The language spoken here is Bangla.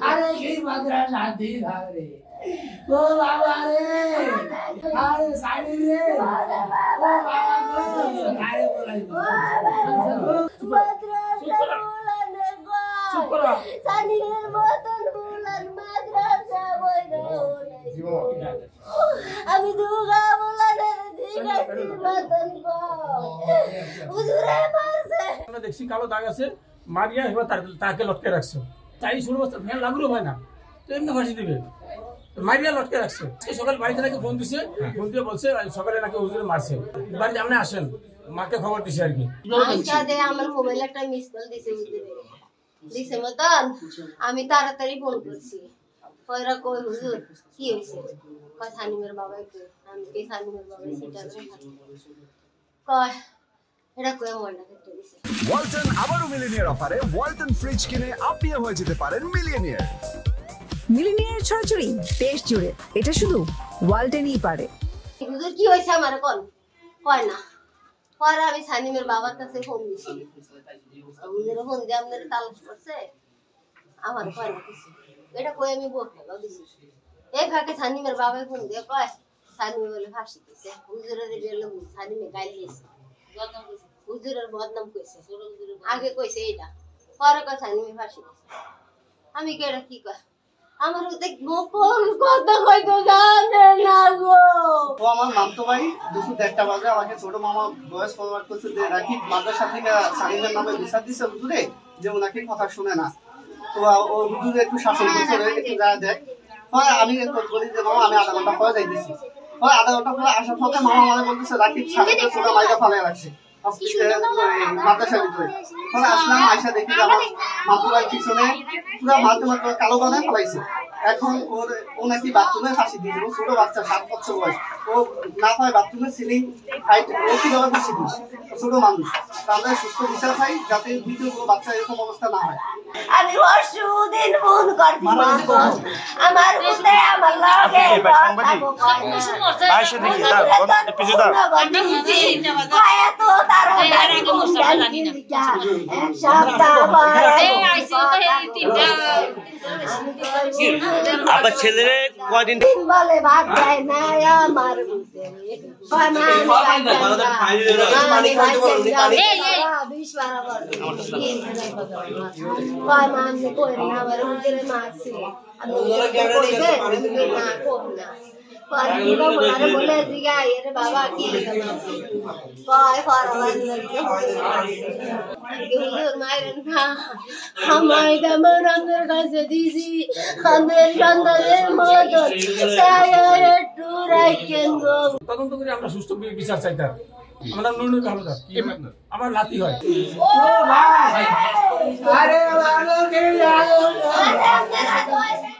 আরে কি মাদ্রাসা দিধারে ও বাবা রে আরে সাইড রে ও বাবা গো আরে বলাই মাদ্রাসা বলানে গো চুপ করো সানির মতন বলান মাদ্রাসা বইরা আমি দুগা বলানে দিগাছি মতন গো হুজুরে মারছে আমরা দেখছি কালো দাগ আছে মারিয়া এবার তাকে লটকে রাখছে তাই শুরু বস্তা ফ্যান লাগুলো হয় না তো এমনি ফাঁসি দিবে মারিয়া লটকে রাখছে সকাল বাড়িতে নাকি ফোন দিছে ফোন দিয়ে বলছে সকালে নাকি হুজুরে মারছে বাড়িতে আপনি আসেন মাকে খবর দিছে আর কি আজকে আমার মোবাইল একটা মিস কল দিছে হুজুরে দিছে মতন আমি তাড়াতাড়ি ফোন করছি কইরা কই হুজুর কি হইছে কই সানিমের বাবাকে আমি কি সানিমের বাবা সেটা কয় এটা কই মোবাইলটা কেটে দিছে ওয়ালটন আবারো মিলিনিয়ার অফারে ওয়ালটন ফ্রিজ কিনে আপনিও হয়ে যেতে পারেন মিলিয়নিয়ার। মিলিনিয়ার ছড়াছড়ি দেশ জুড়ে, এটা শুধু ওয়ালটনই পারে। হুজুর কি হইছে আমার কোন কয় না পরে আমি সানিমের বাবার কাছে ফোন দিছি হুজুর ফোন দিয়ে আপনার তালাশ করছে আমার কয় না কিছু এটা কই আমি বলতে দিছি এই ফাঁকে সানিমের বাবাই ফোন দিয়ে কয় সানিমে বলে ফাঁসি দিছে হুজুরের বেলে সানিমে গালি দিয়েছে হুজুরের বদনাম কইছে আগে কইছে এটা পরে কয় সানিমে ফাঁসি দিছে আমি কেডা কি কয় আমার ওতে গোপন কথা কইতো জানে না গো ও আমার মামতো ভাই দুপুর 1টা বাজে আমাকে ছোট মামা ভয়েস ফরওয়ার্ড করছে যে রাকিব মাদ্রাসা থেকে সানিমের নামে বিচার দিছে হুজুরে যে ওনাকে কথা শুনে না তো ও হুজুরে একটু শাসন করছে একটু যা দেখ হয় আমি বলি যে মামা আমি আধা ঘন্টা পরে যাইতেছি হয় আধা ঘন্টা পরে আসার পথে মামা আমাকে বলতেছে রাকিব সানিমের ছোট মাইকা ফালায় রাখছে মাদ্রাসার ভিতরে ফলে আসলাম আয়সা দেখি যে আমার মামতো ভাই পিছনে পুরো মাথা কালো বানায় ফেলাইছে এখন ও নাকি বাথরুমে ফাঁসি দিয়েছিল ছোট বাচ্চা 7 বছর বয়স ও না পায় বাথরুমে সিলিং হাইট ও কিভাবে ফাঁসি দিস ছোট মানুষ আমরা সুস্থ বিচার চাই যাতে দ্বিতীয় কোনো বাচ্চা এরকম অবস্থা না হয় আমি ওষুদিন ফোন করবি আমার বুতে আমার লাগে বাইশে দেখি দাও পিছে দাও পায়া তো তার আগে মুশকিল জানি না এক সপ্তাহ পরে এই আইসি তো এই তিনটা আবার ছেলেরে কয়দিন বলে ভাত যায় না আমার বুতে পানি খাইতে বলনি পানি এই বিশবার বল মান কই না আমার হুজুরে মারছে আমি কইবে না কই না পরে দিবা বলে দিগা এর বাবা কি কয় ফরওয়ার্ড লাগে হুজুর মাইরেন না আমায় দামরাঙ্গের কাছে দিছি আমাদের সন্তানের মত সায়ার একটু রাখেন গো তদন্ত করে আমরা সুস্থ বিচার চাইতাম আমরা নুন ভালো আমার নাতি হয় ও ভাই